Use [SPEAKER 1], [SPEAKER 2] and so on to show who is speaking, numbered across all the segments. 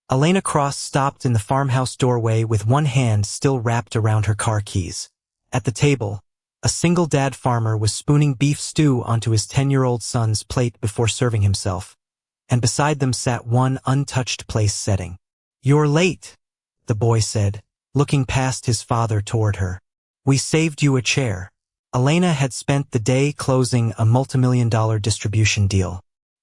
[SPEAKER 1] Elena Cross stopped in the farmhouse doorway with one hand still wrapped around her car keys. At the table, a single-dad farmer was spooning beef stew onto his 10-year-old son's plate before serving himself, and beside them sat one untouched place setting. "You're late," the boy said, looking past his father toward her. "We saved you a chair." Elena had spent the day closing a multimillion-dollar distribution deal.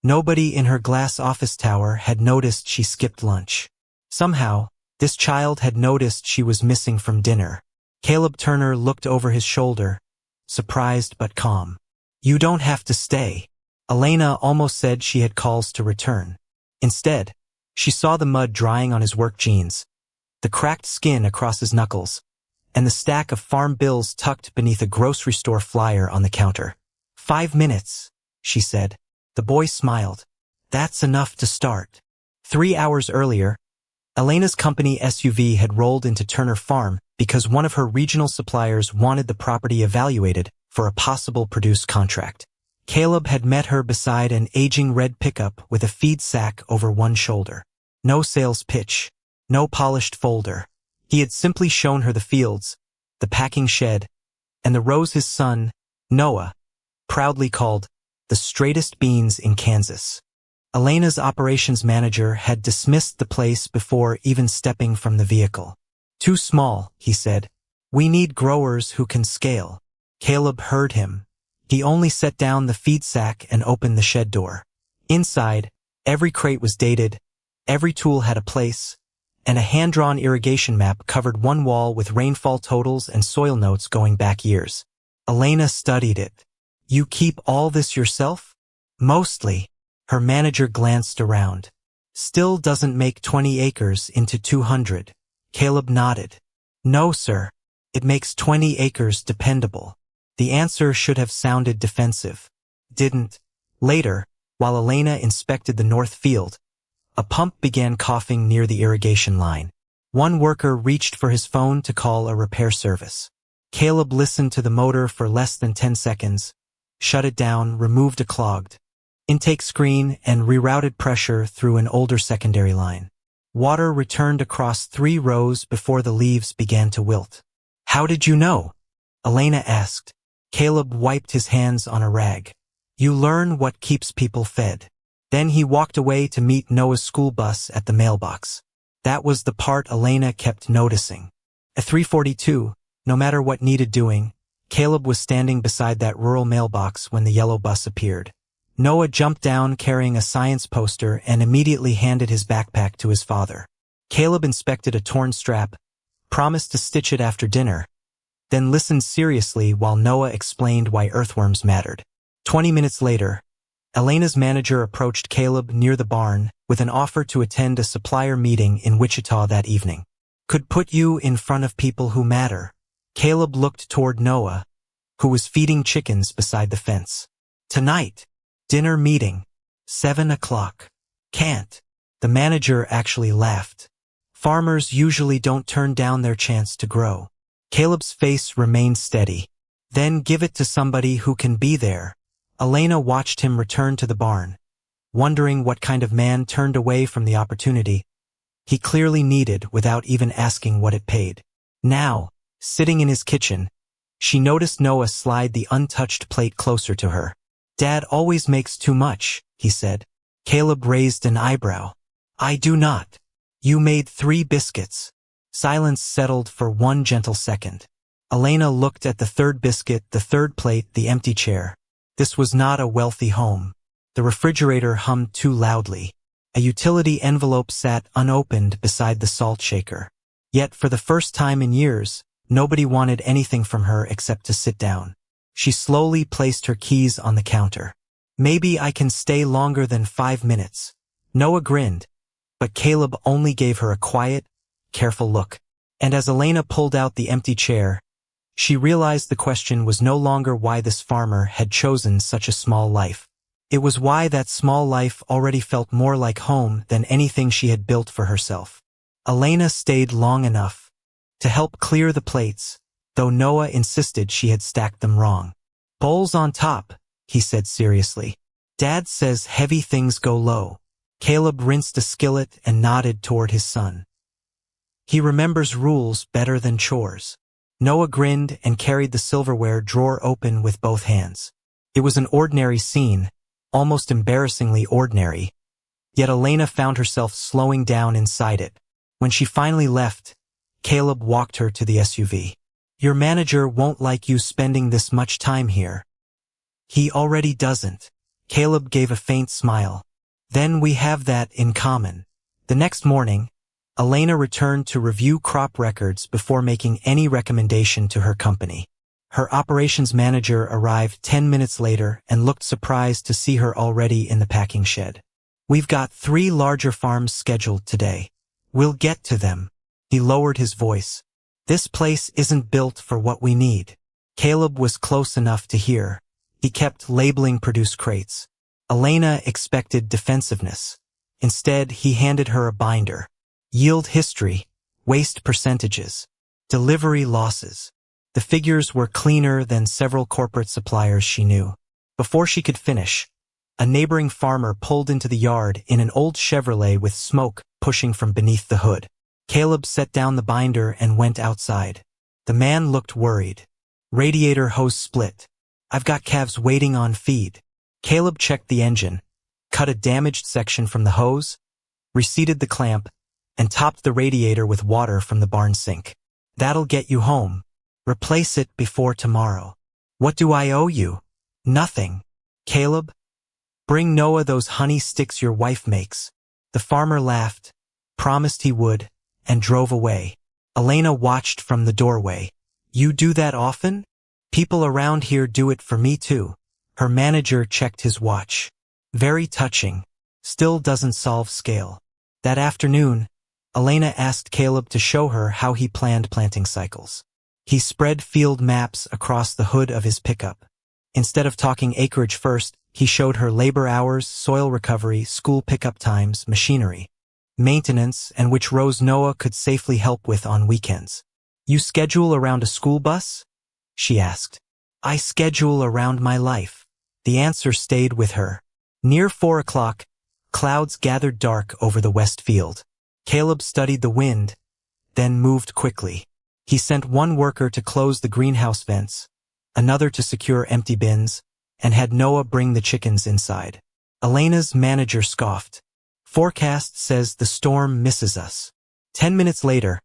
[SPEAKER 1] Nobody in her glass office tower had noticed she skipped lunch. Somehow, this child had noticed she was missing from dinner. Caleb Turner looked over his shoulder, surprised but calm. "You don't have to stay." Elena almost said she had calls to return. Instead, she saw the mud drying on his work jeans, the cracked skin across his knuckles, and the stack of farm bills tucked beneath a grocery store flyer on the counter. "5 minutes," she said. The boy smiled. "That's enough to start." 3 hours earlier, Elena's company SUV had rolled into Turner Farm because one of her regional suppliers wanted the property evaluated for a possible produce contract. Caleb had met her beside an aging red pickup with a feed sack over one shoulder. No sales pitch, no polished folder. He had simply shown her the fields, the packing shed, and the rows his son, Noah, proudly called the straightest beans in Kansas. Elena's operations manager had dismissed the place before even stepping from the vehicle. "Too small," he said. "We need growers who can scale." Caleb heard him. He only set down the feed sack and opened the shed door. Inside, every crate was dated, every tool had a place, and a hand-drawn irrigation map covered one wall with rainfall totals and soil notes going back years. Elena studied it. "You keep all this yourself?" "Mostly." Her manager glanced around. "Still doesn't make 20 acres into 200. Caleb nodded. "No, sir. It makes 20 acres dependable." The answer should have sounded defensive. Didn't. Later, while Elena inspected the north field, a pump began coughing near the irrigation line. One worker reached for his phone to call a repair service. Caleb listened to the motor for less than 10 seconds, shut it down, removed a clogged intake screen, and rerouted pressure through an older secondary line. Water returned across 3 rows before the leaves began to wilt. "How did you know?" Elena asked. Caleb wiped his hands on a rag. "You learn what keeps people fed." Then he walked away to meet Noah's school bus at the mailbox. That was the part Elena kept noticing. At 3:42, no matter what needed doing, Caleb was standing beside that rural mailbox when the yellow bus appeared. Noah jumped down carrying a science poster and immediately handed his backpack to his father. Caleb inspected a torn strap, promised to stitch it after dinner, then listened seriously while Noah explained why earthworms mattered. 20 minutes later, Elena's manager approached Caleb near the barn with an offer to attend a supplier meeting in Wichita that evening. "Could put you in front of people who matter." Caleb looked toward Noah, who was feeding chickens beside the fence. "Tonight. Dinner meeting. 7 o'clock. Can't." The manager actually laughed. "Farmers usually don't turn down their chance to grow." Caleb's face remained steady. "Then give it to somebody who can be there." Elena watched him return to the barn, wondering what kind of man turned away from the opportunity he clearly needed without even asking what it paid. Now, sitting in his kitchen, she noticed Noah slide the untouched plate closer to her. "Dad always makes too much," he said. Caleb raised an eyebrow. "I do not. You made 3 biscuits." Silence settled for one gentle second. Elena looked at the third biscuit, the third plate, the empty chair. This was not a wealthy home. The refrigerator hummed too loudly. A utility envelope sat unopened beside the salt shaker. Yet for the first time in years, nobody wanted anything from her except to sit down. She slowly placed her keys on the counter. "Maybe I can stay longer than 5 minutes." Noah grinned, but Caleb only gave her a quiet, careful look. And as Elena pulled out the empty chair, she realized the question was no longer why this farmer had chosen such a small life. It was why that small life already felt more like home than anything she had built for herself. Elena stayed long enough to help clear the plates, though Noah insisted she had stacked them wrong. "Bowls on top," he said seriously. "Dad says heavy things go low." Caleb rinsed a skillet and nodded toward his son. He remembers rules better than chores. Noah grinned and carried the silverware drawer open with both hands. It was an ordinary scene, almost embarrassingly ordinary, yet Elena found herself slowing down inside it. When she finally left, Caleb walked her to the SUV. Your manager won't like you spending this much time here. He already doesn't. Caleb gave a faint smile. Then we have that in common. The next morning, Elena returned to review crop records before making any recommendation to her company. Her operations manager arrived 10 minutes later and looked surprised to see her already in the packing shed. We've got 3 larger farms scheduled today. We'll get to them. He lowered his voice. This place isn't built for what we need. Caleb was close enough to hear. He kept labeling produce crates. Elena expected defensiveness. Instead, he handed her a binder. Yield history, waste percentages, delivery losses. The figures were cleaner than several corporate suppliers she knew. Before she could finish, a neighboring farmer pulled into the yard in an old Chevrolet with smoke pushing from beneath the hood. Caleb set down the binder and went outside. The man looked worried. Radiator hose split. I've got calves waiting on feed. Caleb checked the engine, cut a damaged section from the hose, reseated the clamp, and topped the radiator with water from the barn sink. That'll get you home. Replace it before tomorrow. What do I owe you? Nothing. Caleb? Bring Noah those honey sticks your wife makes. The farmer laughed, promised he would, and drove away. Elena watched from the doorway. You do that often? People around here do it for me too. Her manager checked his watch. Very touching. Still doesn't solve scale. That afternoon, Elena asked Caleb to show her how he planned planting cycles. He spread field maps across the hood of his pickup. Instead of talking acreage first, he showed her labor hours, soil recovery, school pickup times, machinery, maintenance, and which rows Noah could safely help with on weekends. You schedule around a school bus? She asked. I schedule around my life. The answer stayed with her. Near 4 o'clock, clouds gathered dark over the west field. Caleb studied the wind, then moved quickly. He sent one worker to close the greenhouse vents, another to secure empty bins, and had Noah bring the chickens inside. Elena's manager scoffed. Forecast says the storm misses us. 10 minutes later,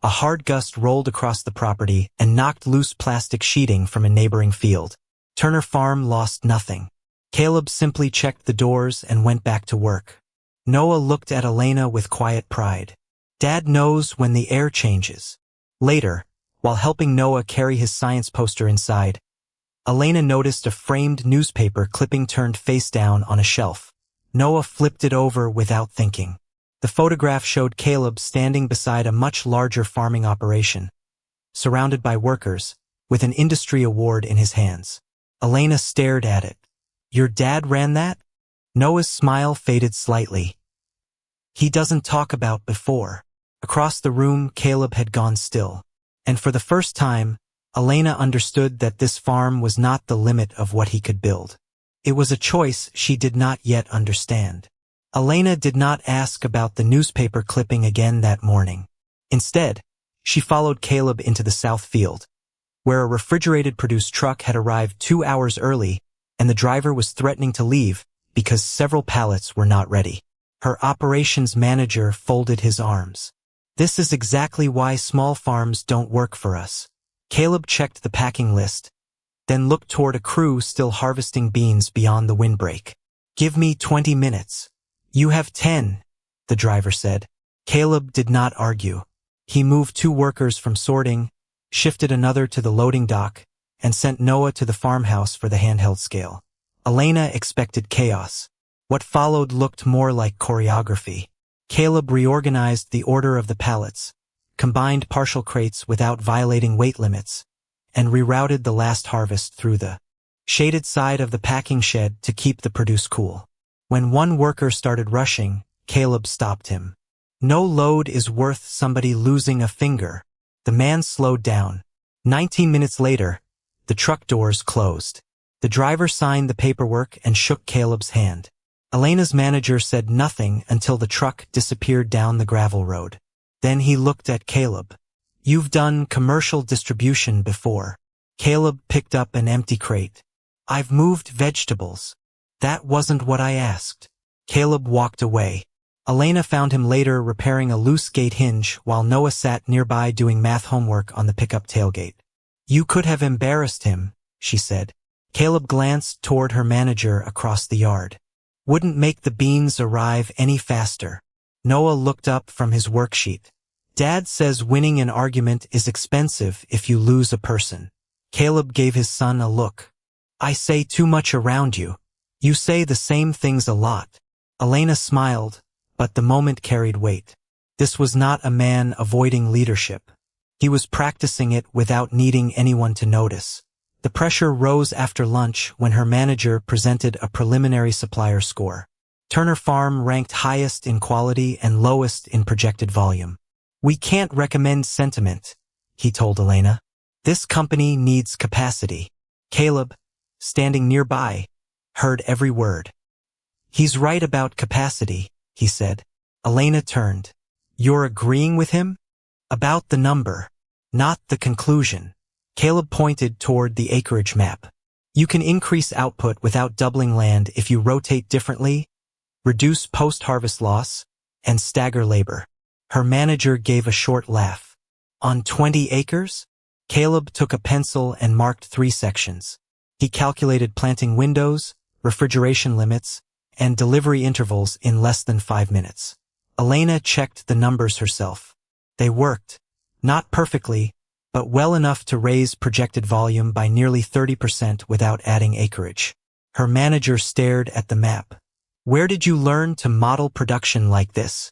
[SPEAKER 1] a hard gust rolled across the property and knocked loose plastic sheeting from a neighboring field. Turner Farm lost nothing. Caleb simply checked the doors and went back to work. Noah looked at Elena with quiet pride. Dad knows when the air changes. Later, while helping Noah carry his science poster inside, Elena noticed a framed newspaper clipping turned face down on a shelf. Noah flipped it over without thinking. The photograph showed Caleb standing beside a much larger farming operation, surrounded by workers, with an industry award in his hands. Elena stared at it. Your dad ran that? Noah's smile faded slightly. He doesn't talk about before. Across the room, Caleb had gone still. And for the first time, Elena understood that this farm was not the limit of what he could build. It was a choice she did not yet understand. Elena did not ask about the newspaper clipping again that morning. Instead, she followed Caleb into the south field, where a refrigerated produce truck had arrived 2 hours early, and the driver was threatening to leave because several pallets were not ready. Her operations manager folded his arms. This is exactly why small farms don't work for us. Caleb checked the packing list, then looked toward a crew still harvesting beans beyond the windbreak. Give me 20 minutes. You have 10, the driver said. Caleb did not argue. He moved 2 workers from sorting, shifted another to the loading dock, and sent Noah to the farmhouse for the handheld scale. Elena expected chaos. What followed looked more like choreography. Caleb reorganized the order of the pallets, combined partial crates without violating weight limits, and rerouted the last harvest through the shaded side of the packing shed to keep the produce cool. When one worker started rushing, Caleb stopped him. No load is worth somebody losing a finger. The man slowed down. 19 minutes later, the truck doors closed. The driver signed the paperwork and shook Caleb's hand. Elena's manager said nothing until the truck disappeared down the gravel road. Then he looked at Caleb. "You've done commercial distribution before." Caleb picked up an empty crate. "I've moved vegetables." "That wasn't what I asked." Caleb walked away. Elena found him later repairing a loose gate hinge while Noah sat nearby doing math homework on the pickup tailgate. "You could have embarrassed him," she said. Caleb glanced toward her manager across the yard. "Wouldn't make the beans arrive any faster." Noah looked up from his worksheet. "Dad says winning an argument is expensive if you lose a person." Caleb gave his son a look. "I say too much around you. You say the same things a lot." Elena smiled, but the moment carried weight. This was not a man avoiding leadership. He was practicing it without needing anyone to notice. The pressure rose after lunch when her manager presented a preliminary supplier score. Turner Farm ranked highest in quality and lowest in projected volume. "We can't recommend sentiment," he told Elena. "This company needs capacity." Caleb, standing nearby, heard every word. "He's right about capacity," he said. Elena turned. "You're agreeing with him?" "About the number, not the conclusion." Caleb pointed toward the acreage map. "You can increase output without doubling land if you rotate differently, reduce post-harvest loss, and stagger labor." Her manager gave a short laugh. "On 20 acres?" Caleb took a pencil and marked 3 sections. He calculated planting windows, refrigeration limits, and delivery intervals in less than 5 minutes. Elena checked the numbers herself. They worked, not perfectly, but well enough to raise projected volume by nearly 30% without adding acreage. Her manager stared at the map. "Where did you learn to model production like this?"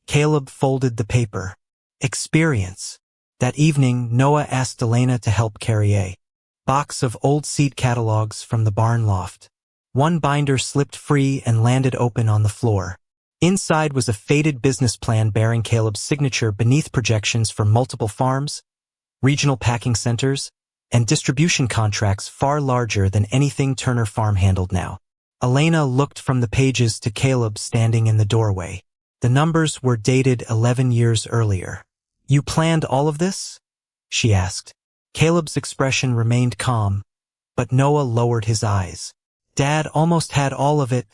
[SPEAKER 1] Caleb folded the paper. "Experience." That evening, Noah asked Elena to help carry a box of old seed catalogs from the barn loft. One binder slipped free and landed open on the floor. Inside was a faded business plan bearing Caleb's signature beneath projections for multiple farms, regional packing centers, and distribution contracts far larger than anything Turner Farm handled now. Elena looked from the pages to Caleb standing in the doorway. The numbers were dated 11 years earlier. "You planned all of this?" she asked. Caleb's expression remained calm, but Noah lowered his eyes. "Dad almost had all of it,"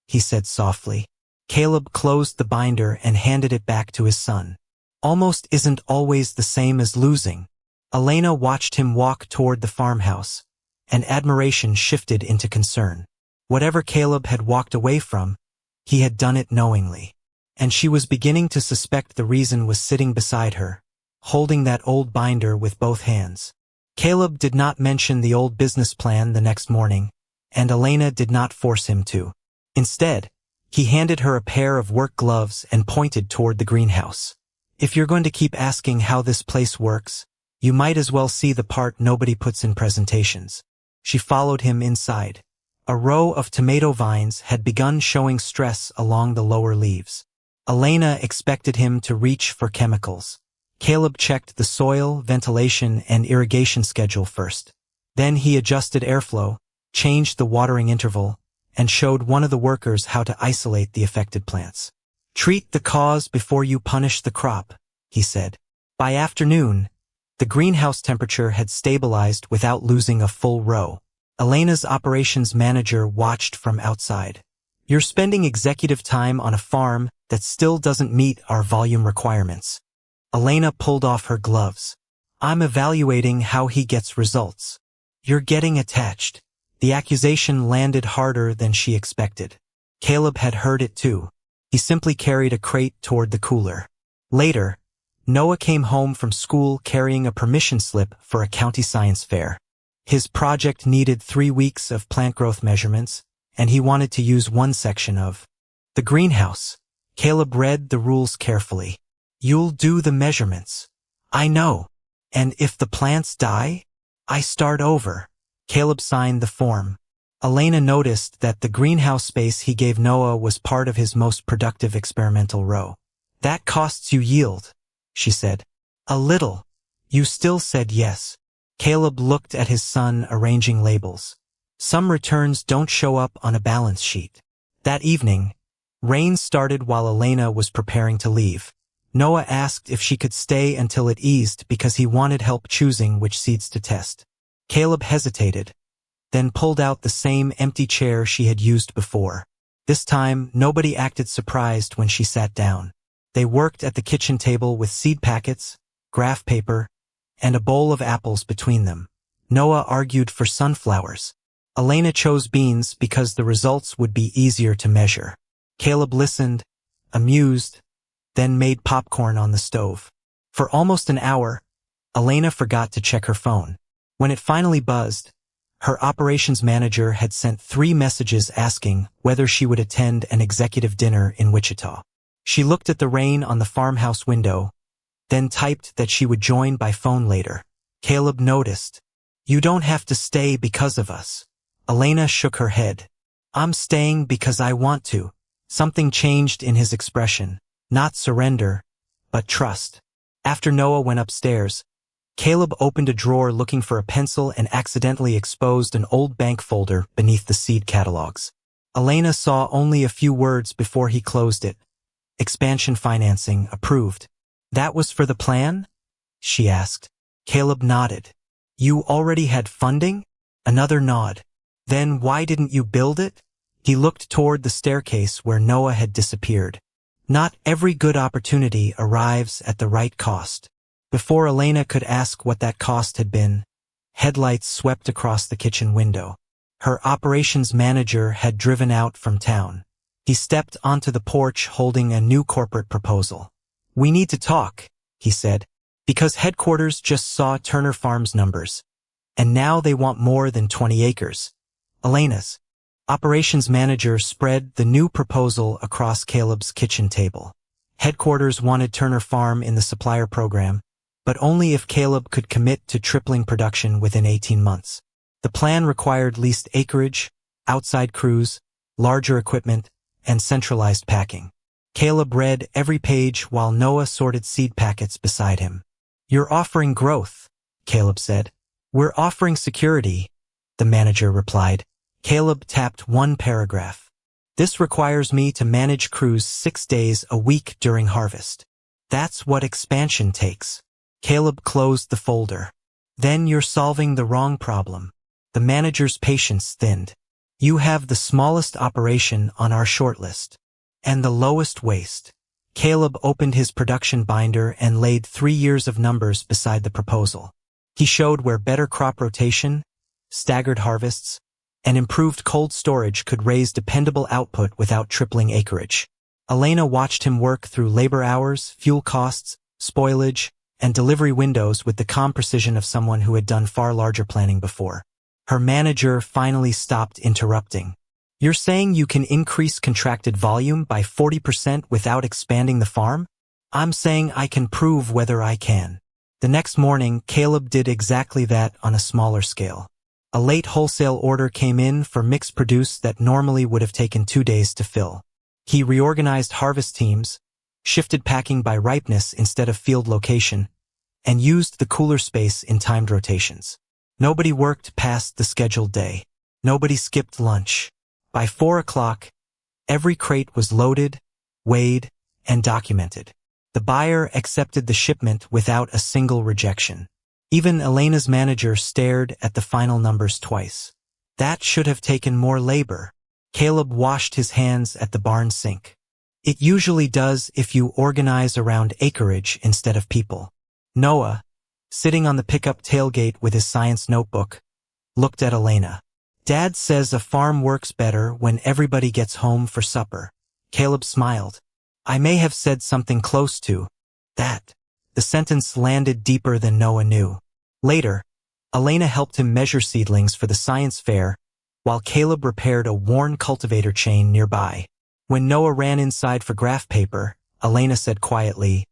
[SPEAKER 1] he said softly. Caleb closed the binder and handed it back to his son. "Almost isn't always the same as losing." Elena watched him walk toward the farmhouse, and admiration shifted into concern. Whatever Caleb had walked away from, he had done it knowingly. And she was beginning to suspect the reason was sitting beside her, holding that old binder with both hands. Caleb did not mention the old business plan the next morning, and Elena did not force him to. Instead, he handed her a pair of work gloves and pointed toward the greenhouse. "If you're going to keep asking how this place works, you might as well see the part nobody puts in presentations." She followed him inside. A row of tomato vines had begun showing stress along the lower leaves. Elena expected him to reach for chemicals. Caleb checked the soil, ventilation, and irrigation schedule first. Then he adjusted airflow, changed the watering interval, and showed one of the workers how to isolate the affected plants. "Treat the cause before you punish the crop," he said. By afternoon, the greenhouse temperature had stabilized without losing a full row. Elena's operations manager watched from outside. "You're spending executive time on a farm that still doesn't meet our volume requirements." Elena pulled off her gloves. "I'm evaluating how he gets results." "You're getting attached." The accusation landed harder than she expected. Caleb had heard it too. He simply carried a crate toward the cooler. Later, Noah came home from school carrying a permission slip for a county science fair. His project needed 3 weeks of plant growth measurements, and he wanted to use one section of the greenhouse. Caleb read the rules carefully. "You'll do the measurements." "I know. And if the plants die, I start over." Caleb signed the form. Elena noticed that the greenhouse space he gave Noah was part of his most productive experimental row. "That costs you yield," she said. "A little." "You still said yes." Caleb looked at his son arranging labels. "Some returns don't show up on a balance sheet." That evening, rain started while Elena was preparing to leave. Noah asked if she could stay until it eased because he wanted help choosing which seeds to test. Caleb hesitated, then pulled out the same empty chair she had used before. This time, nobody acted surprised when she sat down. They worked at the kitchen table with seed packets, graph paper, and a bowl of apples between them. Noah argued for sunflowers. Elena chose beans because the results would be easier to measure. Caleb listened, amused, then made popcorn on the stove. For almost an hour, Elena forgot to check her phone. When it finally buzzed, her operations manager had sent 3 messages asking whether she would attend an executive dinner in Wichita. She looked at the rain on the farmhouse window, then typed that she would join by phone later. Caleb noticed. "You don't have to stay because of us." Elena shook her head. "I'm staying because I want to." Something changed in his expression. Not surrender, but trust. After Noah went upstairs, Caleb opened a drawer looking for a pencil and accidentally exposed an old bank folder beneath the seed catalogs. Elena saw only a few words before he closed it. "Expansion financing approved." "That was for the plan?" she asked. Caleb nodded. "You already had funding?" Another nod. "Then why didn't you build it?" He looked toward the staircase where Noah had disappeared. Not every good opportunity arrives at the right cost. Before Elena could ask what that cost had been, headlights swept across the kitchen window. Her operations manager had driven out from town. He stepped onto the porch holding a new corporate proposal. "We need to talk," he said, "because headquarters just saw Turner Farms numbers, and now they want more than 20 acres. Elena's operations manager spread the new proposal across Caleb's kitchen table. Headquarters wanted Turner Farm in the supplier program, but only if Caleb could commit to tripling production within 18 months. The plan required leased acreage, outside crews, larger equipment, and centralized packing. Caleb read every page while Noah sorted seed packets beside him. "You're offering growth," Caleb said. "We're offering security," the manager replied. Caleb tapped one paragraph. "This requires me to manage crews 6 days a week during harvest. That's what expansion takes." Caleb closed the folder. "Then you're solving the wrong problem." The manager's patience thinned. "You have the smallest operation on our shortlist, and the lowest waste." Caleb opened his production binder and laid 3 years of numbers beside the proposal. He showed where better crop rotation, staggered harvests, and improved cold storage could raise dependable output without tripling acreage. Elena watched him work through labor hours, fuel costs, spoilage, and delivery windows with the calm precision of someone who had done far larger planning before. Her manager finally stopped interrupting. "You're saying you can increase contracted volume by 40% without expanding the farm?" "I'm saying I can prove whether I can." The next morning, Caleb did exactly that on a smaller scale. A late wholesale order came in for mixed produce that normally would have taken 2 days to fill. He reorganized harvest teams, shifted packing by ripeness instead of field location, and used the cooler space in timed rotations. Nobody worked past the scheduled day. Nobody skipped lunch. By 4 o'clock, every crate was loaded, weighed, and documented. The buyer accepted the shipment without a single rejection. Even Elena's manager stared at the final numbers twice. "That should have taken more labor." Caleb washed his hands at the barn sink. "It usually does if you organize around acreage instead of people." Noah, sitting on the pickup tailgate with his science notebook, looked at Elena. "Dad says a farm works better when everybody gets home for supper." Caleb smiled. "I may have said something close to that." The sentence landed deeper than Noah knew. Later, Elena helped him measure seedlings for the science fair, while Caleb repaired a worn cultivator chain nearby. When Noah ran inside for graph paper, Elena said quietly,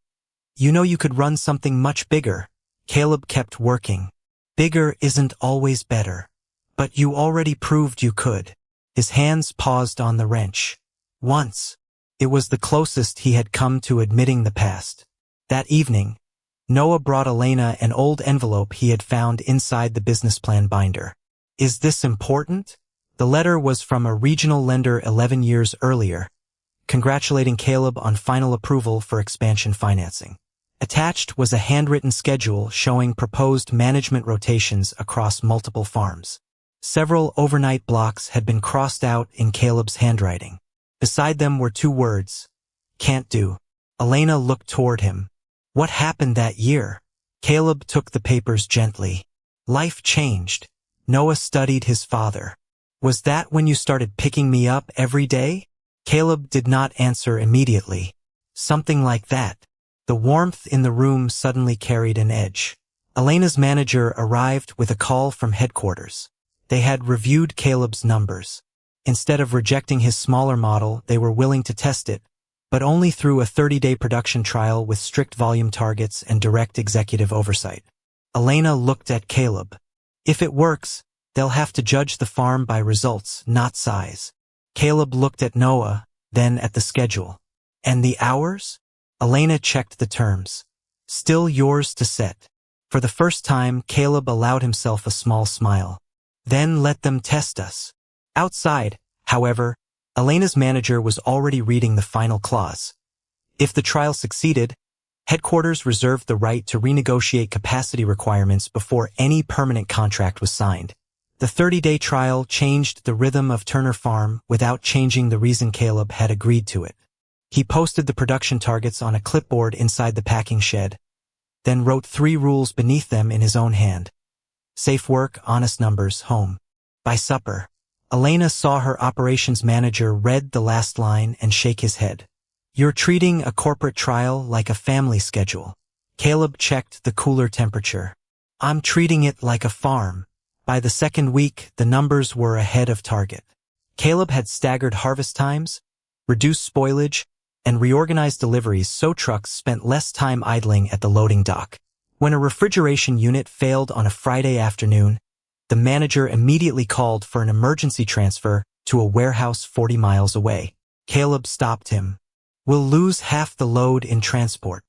[SPEAKER 1] "You know you could run something much bigger." Caleb kept working. "Bigger isn't always better. But you already proved you could." His hands paused on the wrench. Once. It was the closest he had come to admitting the past. That evening, Noah brought Elena an old envelope he had found inside the business plan binder. "Is this important?" The letter was from a regional lender 11 years earlier, congratulating Caleb on final approval for expansion financing. Attached was a handwritten schedule showing proposed management rotations across multiple farms. Several overnight blocks had been crossed out in Caleb's handwriting. Beside them were 2 words, "Can't do." Elena looked toward him. What happened that year? Caleb took the papers gently. Life changed. Noah studied his father. Was that when you started picking me up every day? Caleb did not answer immediately. Something like that. The warmth in the room suddenly carried an edge. Elena's manager arrived with a call from headquarters. They had reviewed Caleb's numbers. Instead of rejecting his smaller model, they were willing to test it, but only through a 30-day production trial with strict volume targets and direct executive oversight. Elena looked at Caleb. If it works, they'll have to judge the farm by results, not size. Caleb looked at Noah, then at the schedule. And the hours? Elena checked the terms. Still yours to set. For the first time, Caleb allowed himself a small smile. Then let them test us. Outside, however, Elena's manager was already reading the final clause. If the trial succeeded, headquarters reserved the right to renegotiate capacity requirements before any permanent contract was signed. The 30-day trial changed the rhythm of Turner Farm without changing the reason Caleb had agreed to it. He posted the production targets on a clipboard inside the packing shed, then wrote 3 rules beneath them in his own hand. Safe work, honest numbers, home. By supper, Elena saw her operations manager read the last line and shake his head. You're treating a corporate trial like a family schedule. Caleb checked the cooler temperature. I'm treating it like a farm. By the second week, the numbers were ahead of target. Caleb had staggered harvest times, reduced spoilage, and reorganized deliveries so trucks spent less time idling at the loading dock. When a refrigeration unit failed on a Friday afternoon, the manager immediately called for an emergency transfer to a warehouse 40 miles away. Caleb stopped him. We'll lose half the load in transport.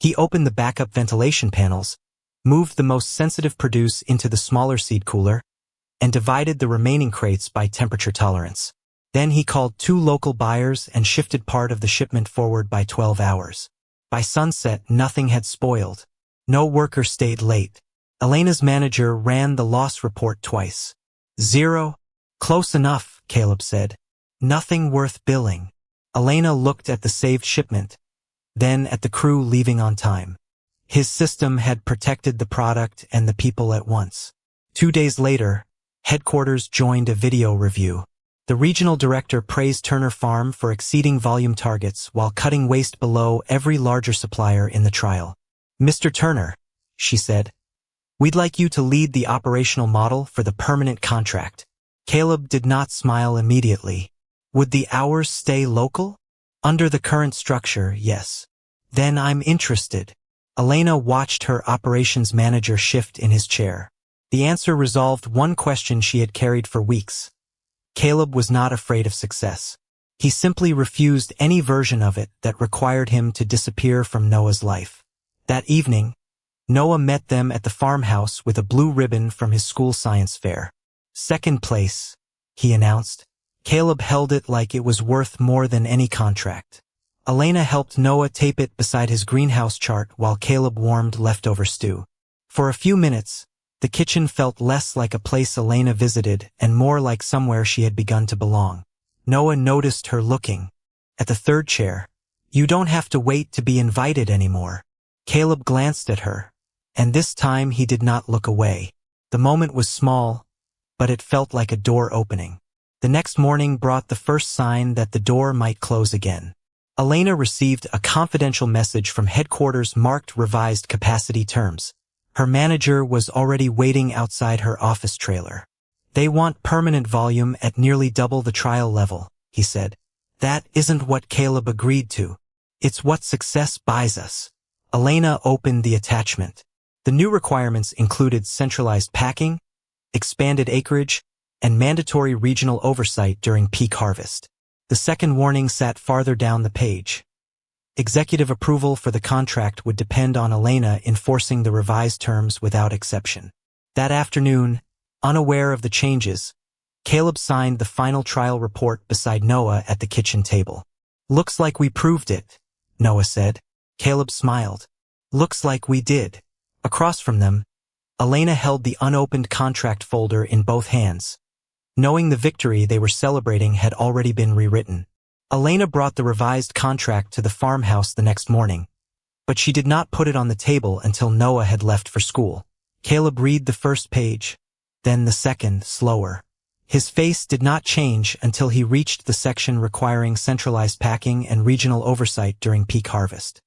[SPEAKER 1] He opened the backup ventilation panels, moved the most sensitive produce into the smaller seed cooler, and divided the remaining crates by temperature tolerance. Then he called 2 local buyers and shifted part of the shipment forward by 12 hours. By sunset, nothing had spoiled. No worker stayed late. Elena's manager ran the loss report twice. 0. Close enough, Caleb said. Nothing worth billing. Elena looked at the saved shipment, then at the crew leaving on time. His system had protected the product and the people at once. 2 days later, headquarters joined a video review. The regional director praised Turner Farm for exceeding volume targets while cutting waste below every larger supplier in the trial. Mr. Turner, she said, we'd like you to lead the operational model for the permanent contract. Caleb did not smile immediately. Would the hours stay local? Under the current structure, yes. Then I'm interested. Elena watched her operations manager shift in his chair. The answer resolved one question she had carried for weeks. Caleb was not afraid of success. He simply refused any version of it that required him to disappear from Noah's life. That evening, Noah met them at the farmhouse with a blue ribbon from his school science fair. Second place, he announced. Caleb held it like it was worth more than any contract. Elena helped Noah tape it beside his greenhouse chart while Caleb warmed leftover stew. For a few minutes, the kitchen felt less like a place Elena visited and more like somewhere she had begun to belong. Noah noticed her looking. At the third chair, you don't have to wait to be invited anymore. Caleb glanced at her, and this time he did not look away. The moment was small, but it felt like a door opening. The next morning brought the first sign that the door might close again. Elena received a confidential message from headquarters marked revised capacity terms. Her manager was already waiting outside her office trailer. They want permanent volume at nearly double the trial level, he said. That isn't what Caleb agreed to. It's what success buys us. Elena opened the attachment. The new requirements included centralized packing, expanded acreage, and mandatory regional oversight during peak harvest. The second warning sat farther down the page. Executive approval for the contract would depend on Elena enforcing the revised terms without exception. That afternoon, unaware of the changes, Caleb signed the final trial report beside Noah at the kitchen table. "Looks like we proved it," Noah said. Caleb smiled. "Looks like we did." Across from them, Elena held the unopened contract folder in both hands. Knowing the victory they were celebrating had already been rewritten. Elena brought the revised contract to the farmhouse the next morning, but she did not put it on the table until Noah had left for school. Caleb read the first page, then the second, slower. His face did not change until he reached the section requiring centralized packing and regional oversight during peak harvest.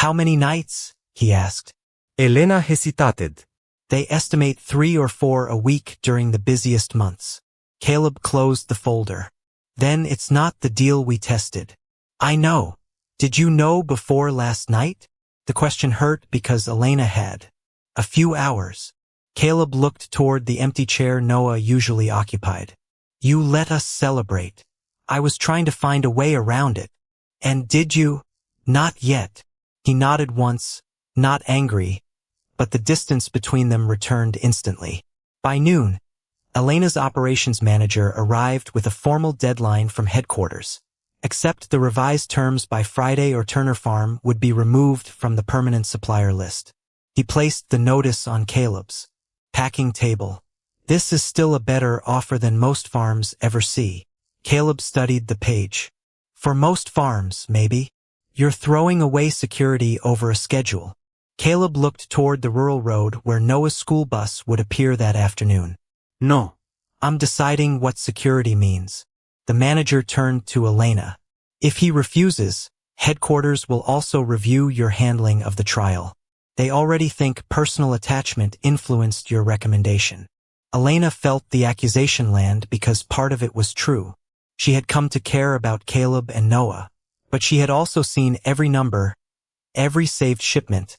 [SPEAKER 1] "How many nights?" he asked.
[SPEAKER 2] Elena hesitated.
[SPEAKER 1] "They estimate 3 or 4 a week during the busiest months." Caleb closed the folder. "Then it's not the deal we tested." "I know. Did you know before last night?" The question hurt because Elena had. "A few hours." Caleb looked toward the empty chair Noah usually occupied. "You let us celebrate. I was trying to find a way around it." "And did you?" "Not yet." He nodded once, not angry, but the distance between them returned instantly. By noon, Elena's operations manager arrived with a formal deadline from headquarters. Accept the revised terms by Friday or Turner Farm would be removed from the permanent supplier list. He placed the notice on Caleb's packing table. "This is still a better offer than most farms ever see." Caleb studied the page. "For most farms, maybe. You're throwing away security over a schedule." Caleb looked toward the rural road where Noah's school bus would appear that afternoon.
[SPEAKER 2] "No."
[SPEAKER 1] "I'm deciding what security means." The manager turned to Elena. "If he refuses, headquarters will also review your handling of the trial. They already think personal attachment influenced your recommendation." Elena felt the accusation land because part of it was true. She had come to care about Caleb and Noah, but she had also seen every number, every saved shipment,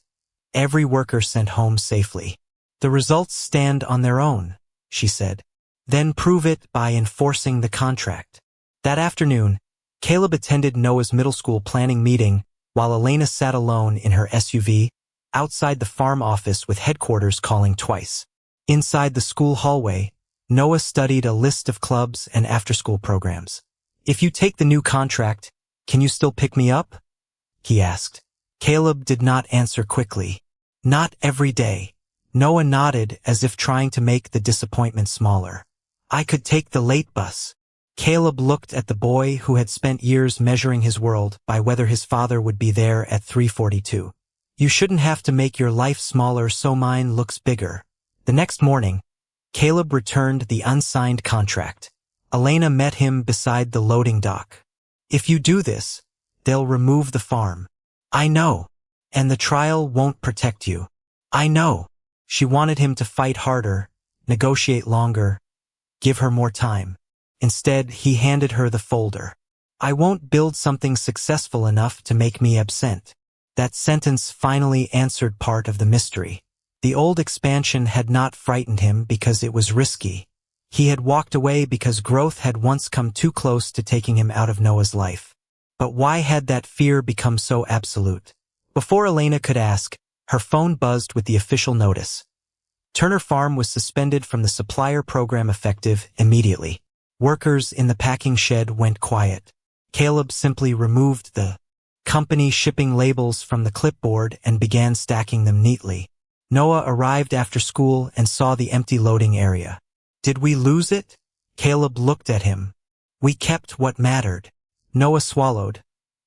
[SPEAKER 1] every worker sent home safely. "The results stand on their own," she said. "Then prove it by enforcing the contract." That afternoon, Caleb attended Noah's middle school planning meeting while Elena sat alone in her SUV outside the farm office with headquarters calling twice. Inside the school hallway, Noah studied a list of clubs and after-school programs. "If you take the new contract, can you still pick me up?" he asked. Caleb did not answer quickly. "Not every day." Noah nodded as if trying to make the disappointment smaller. "I could take the late bus." Caleb looked at the boy who had spent years measuring his world by whether his father would be there at 3:42. "You shouldn't have to make your life smaller so mine looks bigger." The next morning, Caleb returned the unsigned contract. Elena met him beside the loading dock. "If you do this, they'll remove the farm." "I know. And the trial won't protect you." "I know." She wanted him to fight harder, negotiate longer, give her more time. Instead, he handed her the folder. "I won't build something successful enough to make me absent." That sentence finally answered part of the mystery. The old expansion had not frightened him because it was risky. He had walked away because growth had once come too close to taking him out of Noah's life. But why had that fear become so absolute? Before Elena could ask, her phone buzzed with the official notice. Turner Farm was suspended from the supplier program effective immediately. Workers in the packing shed went quiet. Caleb simply removed the company shipping labels from the clipboard and began stacking them neatly. Noah arrived after school and saw the empty loading area. "Did we lose it?" Caleb looked at him. "We kept what mattered." Noah swallowed,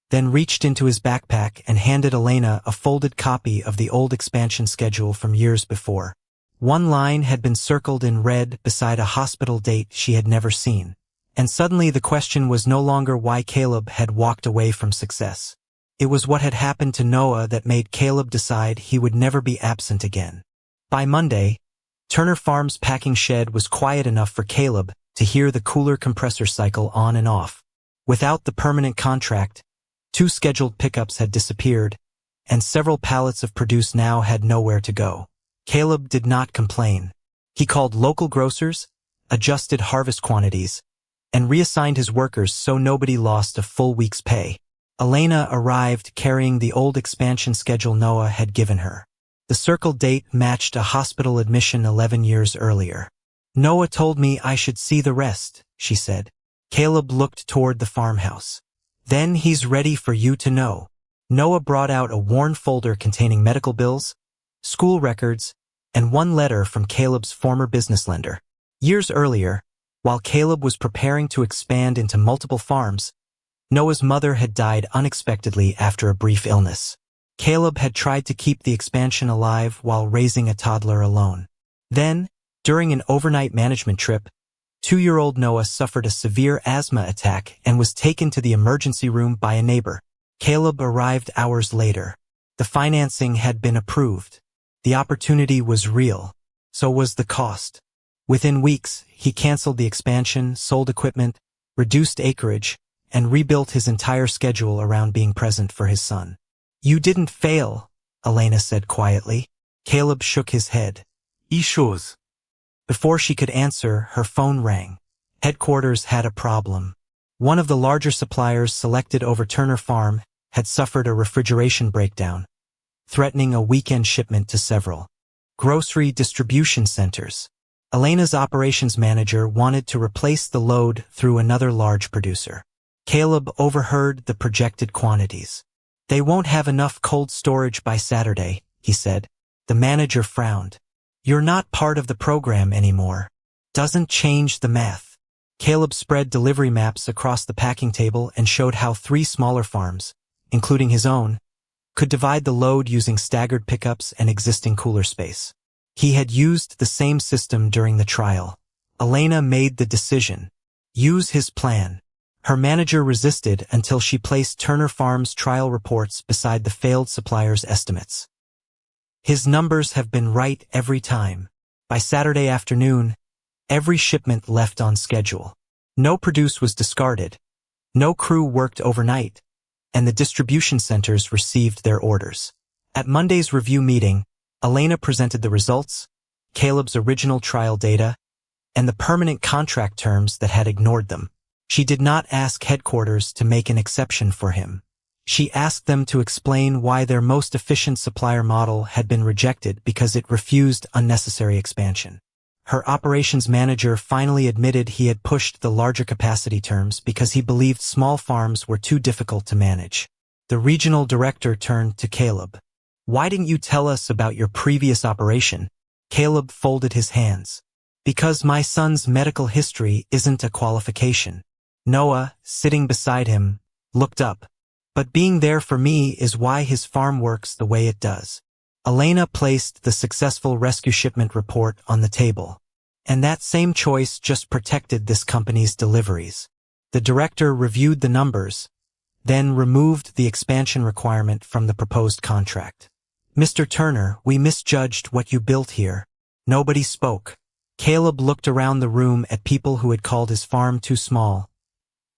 [SPEAKER 1] then reached into his backpack and handed Elena a folded copy of the old expansion schedule from years before. One line had been circled in red beside a hospital date she had never seen. And suddenly the question was no longer why Caleb had walked away from success. It was what had happened to Noah that made Caleb decide he would never be absent again. By Monday, Turner Farm's packing shed was quiet enough for Caleb to hear the cooler compressor cycle on and off. Without the permanent contract, 2 scheduled pickups had disappeared, and several pallets of produce now had nowhere to go. Caleb did not complain. He called local grocers, adjusted harvest quantities, and reassigned his workers so nobody lost a full week's pay. Elena arrived carrying the old expansion schedule Noah had given her. The circled date matched a hospital admission 11 years earlier. Noah told me I should see the rest, she said. Caleb looked toward the farmhouse. Then he's ready for you to know. Noah brought out a worn folder containing medical bills, school records, and one letter from Caleb's former business lender. Years earlier, while Caleb was preparing to expand into multiple farms, Noah's mother had died unexpectedly after a brief illness. Caleb had tried to keep the expansion alive while raising a toddler alone. Then, during an overnight management trip, 2-year-old Noah suffered a severe asthma attack and was taken to the emergency room by a neighbor. Caleb arrived hours later. The financing had been approved. The opportunity was real. So was the cost. Within weeks, he canceled the expansion, sold equipment, reduced acreage, and rebuilt his entire schedule around being present for his son. You didn't fail, Elena said quietly. Caleb shook his head.
[SPEAKER 2] Issues.
[SPEAKER 1] Before she could answer, her phone rang. Headquarters had a problem. One of the larger suppliers selected over Turner Farm had suffered a refrigeration breakdown, threatening a weekend shipment to several grocery distribution centers. Elena's operations manager wanted to replace the load through another large producer. Caleb overheard the projected quantities. They won't have enough cold storage by Saturday, he said. The manager frowned. You're not part of the program anymore. Doesn't change the math. Caleb spread delivery maps across the packing table and showed how 3 smaller farms, including his own, could divide the load using staggered pickups and existing cooler space. He had used the same system during the trial. Elena made the decision. Use his plan. Her manager resisted until she placed Turner Farm's trial reports beside the failed supplier's estimates. His numbers have been right every time. By Saturday afternoon, every shipment left on schedule. No produce was discarded. No crew worked overnight, and the distribution centers received their orders. At Monday's review meeting, Elena presented the results, Caleb's original trial data, and the permanent contract terms that had ignored them. She did not ask headquarters to make an exception for him. She asked them to explain why their most efficient supplier model had been rejected because it refused unnecessary expansion. Her operations manager finally admitted he had pushed the larger capacity terms because he believed small farms were too difficult to manage. The regional director turned to Caleb. Why didn't you tell us about your previous operation? Caleb folded his hands. Because my son's medical history isn't a qualification. Noah, sitting beside him, looked up. But being there for me is why his farm works the way it does. Elena placed the successful rescue shipment report on the table. And that same choice just protected this company's deliveries. The director reviewed the numbers, then removed the expansion requirement from the proposed contract. Mr. Turner, we misjudged what you built here. Nobody spoke. Caleb looked around the room at people who had called his farm too small,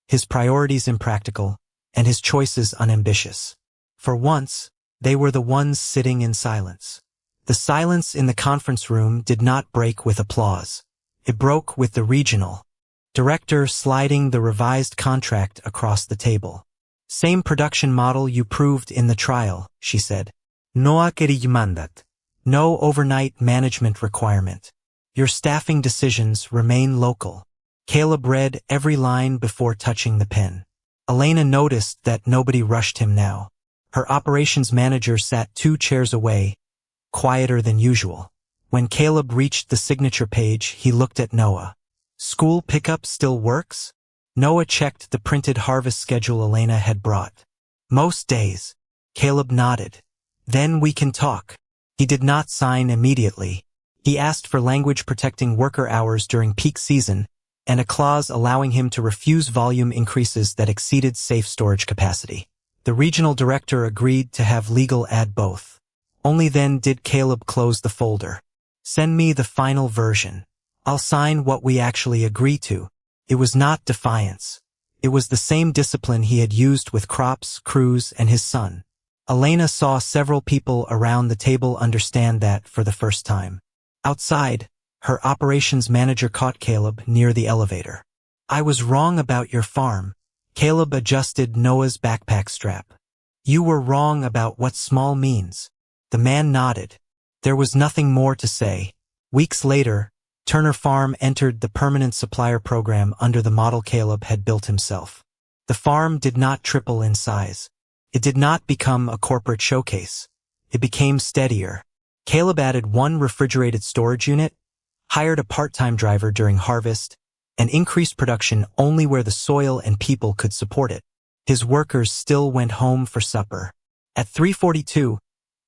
[SPEAKER 1] his priorities impractical, and his choices unambitious. For once, they were the ones sitting in silence. The silence in the conference room did not break with applause. It broke with the regional director sliding the revised contract across the table. Same production model you proved in the trial, she said. No mandat. No overnight management requirement. Your staffing decisions remain local. Caleb read every line before touching the pen. Elena noticed that nobody rushed him now. Her operations manager sat 2 chairs away, quieter than usual. When Caleb reached the signature page, he looked at Noah. School pickup still works? Noah checked the printed harvest schedule Elena had brought. Most days. Caleb nodded. Then we can talk. He did not sign immediately. He asked for language protecting worker hours during peak season and a clause allowing him to refuse volume increases that exceeded safe storage capacity. The regional director agreed to have legal add both. Only then did Caleb close the folder. Send me the final version. I'll sign what we actually agree to. It was not defiance. It was the same discipline he had used with crops, crews, and his son. Elena saw several people around the table understand that for the first time. Outside, her operations manager caught Caleb near the elevator. I was wrong about your farm. Caleb adjusted Noah's backpack strap. You were wrong about what small means. The man nodded. There was nothing more to say. Weeks later, Turner Farm entered the permanent supplier program under the model Caleb had built himself. The farm did not triple in size. It did not become a corporate showcase. It became steadier. Caleb added one refrigerated storage unit, hired a part-time driver during harvest, and increased production only where the soil and people could support it. His workers still went home for supper. At 3:42,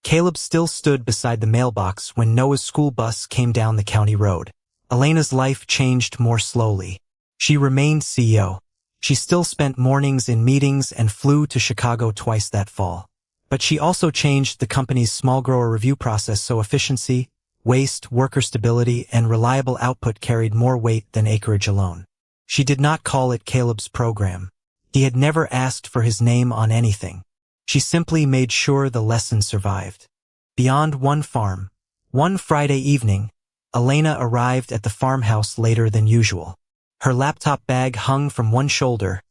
[SPEAKER 1] Caleb still stood beside the mailbox when Noah's school bus came down the county road. Elena's life changed more slowly. She remained CEO. She still spent mornings in meetings and flew to Chicago twice that fall. But she also changed the company's small grower review process so efficiency, waste, worker stability, and reliable output carried more weight than acreage alone. She did not call it Caleb's program. He had never asked for his name on anything. She simply made sure the lesson survived. Beyond one farm, one Friday evening, Elena arrived at the farmhouse later than usual. Her laptop bag hung from one shoulder,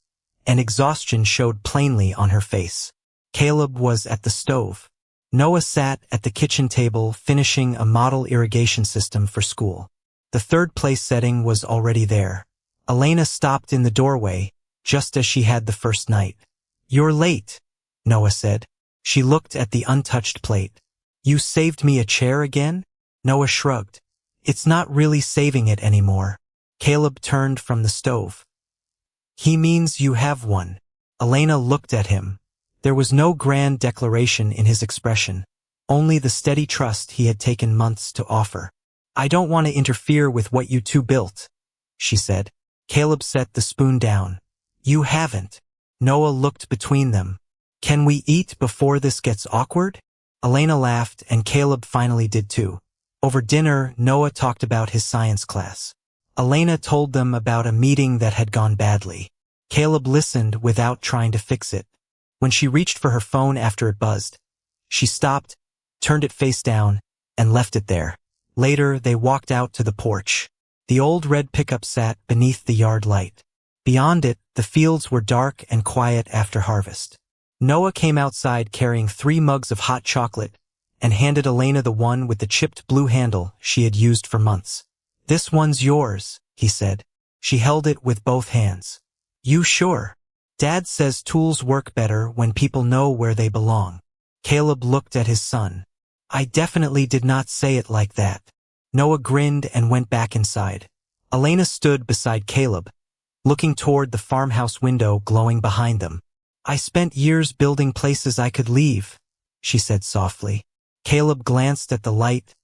[SPEAKER 1] and exhaustion showed plainly on her face. Caleb was at the stove. Noah sat at the kitchen table finishing a model irrigation system for school. The third place setting was already there. Elena stopped in the doorway, just as she had the first night. "You're late," Noah said. She looked at the untouched plate. "You saved me a chair again?" Noah shrugged. "It's not really saving it anymore." Caleb turned from the stove. "He means you have one." Elena looked at him. There was no grand declaration in his expression, only the steady trust he had taken months to offer. "I don't want to interfere with what you two built," she said. Caleb set the spoon down. "You haven't." Noah looked between them. "Can we eat before this gets awkward?" Elena laughed, and Caleb finally did too. Over dinner, Noah talked about his science class. Elena told them about a meeting that had gone badly. Caleb listened without trying to fix it. When she reached for her phone after it buzzed, she stopped, turned it face down, and left it there. Later, they walked out to the porch. The old red pickup sat beneath the yard light. Beyond it, the fields were dark and quiet after harvest. Noah came outside carrying 3 mugs of hot chocolate and handed Elena the one with the chipped blue handle she had used for months. "This one's yours," he said. She held it with both hands. "You sure? Dad says tools work better when people know where they belong." Caleb looked at his son. "I definitely did not say it like that." Noah grinned and went back inside. Elena stood beside Caleb, looking toward the farmhouse window glowing behind them. "I spent years building places I could leave," she said softly. Caleb glanced at the light,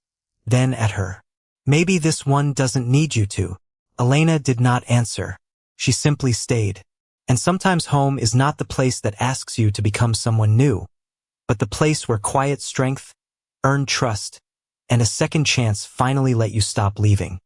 [SPEAKER 1] then at her. "Maybe this one doesn't need you to." Elena did not answer. She simply stayed. And sometimes home is not the place that asks you to become someone new, but the place where quiet strength, earned trust, and a second chance finally let you stop leaving.